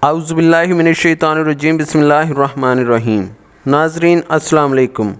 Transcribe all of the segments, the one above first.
اعوذ باللہ من الشیطان الرجیم، بسم اللہ الرحمن الرحیم۔ ناظرین السلام علیکم۔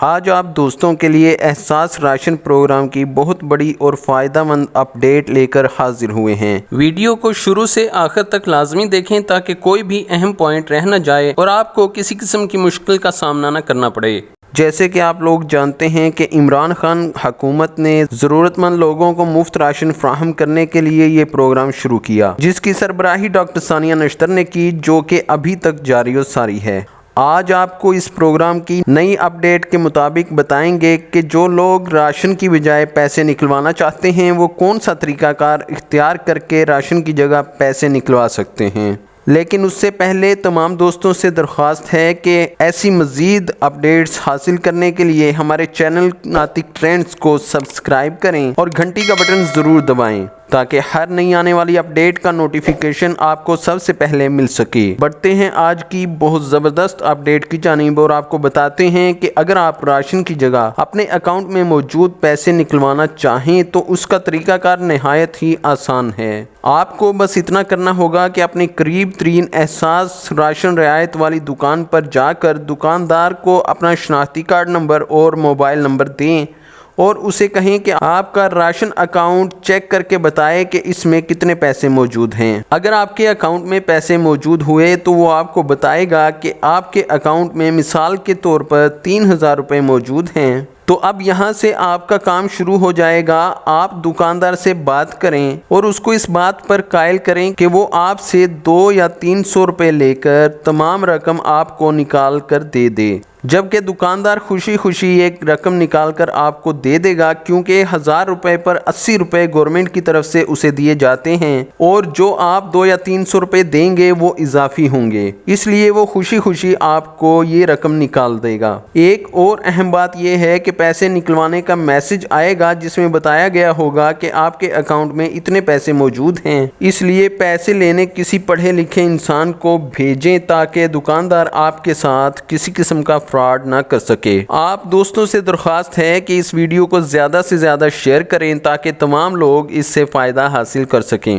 آج آپ دوستوں کے لیے احساس راشن پروگرام کی بہت بڑی اور فائدہ مند اپڈیٹ لے کر حاضر ہوئے ہیں۔ ویڈیو کو شروع سے آخر تک لازمی دیکھیں تاکہ کوئی بھی اہم پوائنٹ رہ نہ جائے اور آپ کو کسی قسم کی مشکل کا سامنا نہ کرنا پڑے۔ جیسے کہ آپ لوگ جانتے ہیں کہ عمران خان حکومت نے ضرورت مند لوگوں کو مفت راشن فراہم کرنے کے لیے یہ پروگرام شروع کیا، جس کی سربراہی ڈاکٹر ثانیہ نشتر نے کی، جو کہ ابھی تک جاری و ساری ہے۔ آج آپ کو اس پروگرام کی نئی اپڈیٹ کے مطابق بتائیں گے کہ جو لوگ راشن کی بجائے پیسے نکلوانا چاہتے ہیں وہ کون سا طریقہ کار اختیار کر کے راشن کی جگہ پیسے نکلوا سکتے ہیں۔ لیکن اس سے پہلے تمام دوستوں سے درخواست ہے کہ ایسی مزید اپڈیٹس حاصل کرنے کے لیے ہمارے چینل ناطق ٹرینڈز کو سبسکرائب کریں اور گھنٹی کا بٹن ضرور دبائیں تاکہ ہر نئی آنے والی اپڈیٹ کا نوٹیفیکیشن آپ کو سب سے پہلے مل سکے۔ بڑھتے ہیں آج کی بہت زبردست اپڈیٹ کی جانب اور آپ کو بتاتے ہیں کہ اگر آپ راشن کی جگہ اپنے اکاؤنٹ میں موجود پیسے نکلوانا چاہیں تو اس کا طریقہ کار نہایت ہی آسان ہے۔ آپ کو بس اتنا کرنا ہوگا کہ اپنے قریب ترین احساس راشن رعایت والی دکان پر جا کر دکاندار کو اپنا شناختی کارڈ نمبر اور موبائل نمبر دیں اور اسے کہیں کہ آپ کا راشن اکاؤنٹ چیک کر کے بتائے کہ اس میں کتنے پیسے موجود ہیں۔ اگر آپ کے اکاؤنٹ میں پیسے موجود ہوئے تو وہ آپ کو بتائے گا کہ آپ کے اکاؤنٹ میں مثال کے طور پر 3000 روپے موجود ہیں۔ تو اب یہاں سے آپ کا کام شروع ہو جائے گا۔ آپ دکاندار سے بات کریں اور اس کو اس بات پر قائل کریں کہ وہ آپ سے 200 یا 300 روپے لے کر تمام رقم آپ کو نکال کر دے دے، جبکہ دکاندار خوشی خوشی ایک رقم نکال کر آپ کو دے دے گا، کیونکہ 1000 روپے پر 80 روپے گورنمنٹ کی طرف سے اسے دیے جاتے ہیں اور جو آپ 200 یا 300 روپے دیں گے وہ اضافی ہوں گے، اس لیے وہ خوشی خوشی آپ کو یہ رقم نکال دے گا۔ ایک اور اہم بات یہ ہے کہ پیسے نکلوانے کا میسج آئے گا جس میں بتایا گیا ہوگا کہ آپ کے اکاؤنٹ میں اتنے پیسے موجود ہیں، اس لیے پیسے لینے کسی پڑھے لکھے انسان کو بھیجیں تاکہ دکاندار آپ کے ساتھ کسی قسم کا فراڈ نہ کر سکے۔ آپ دوستوں سے درخواست ہے کہ اس ویڈیو کو زیادہ سے زیادہ شیئر کریں تاکہ تمام لوگ اس سے فائدہ حاصل کر سکیں۔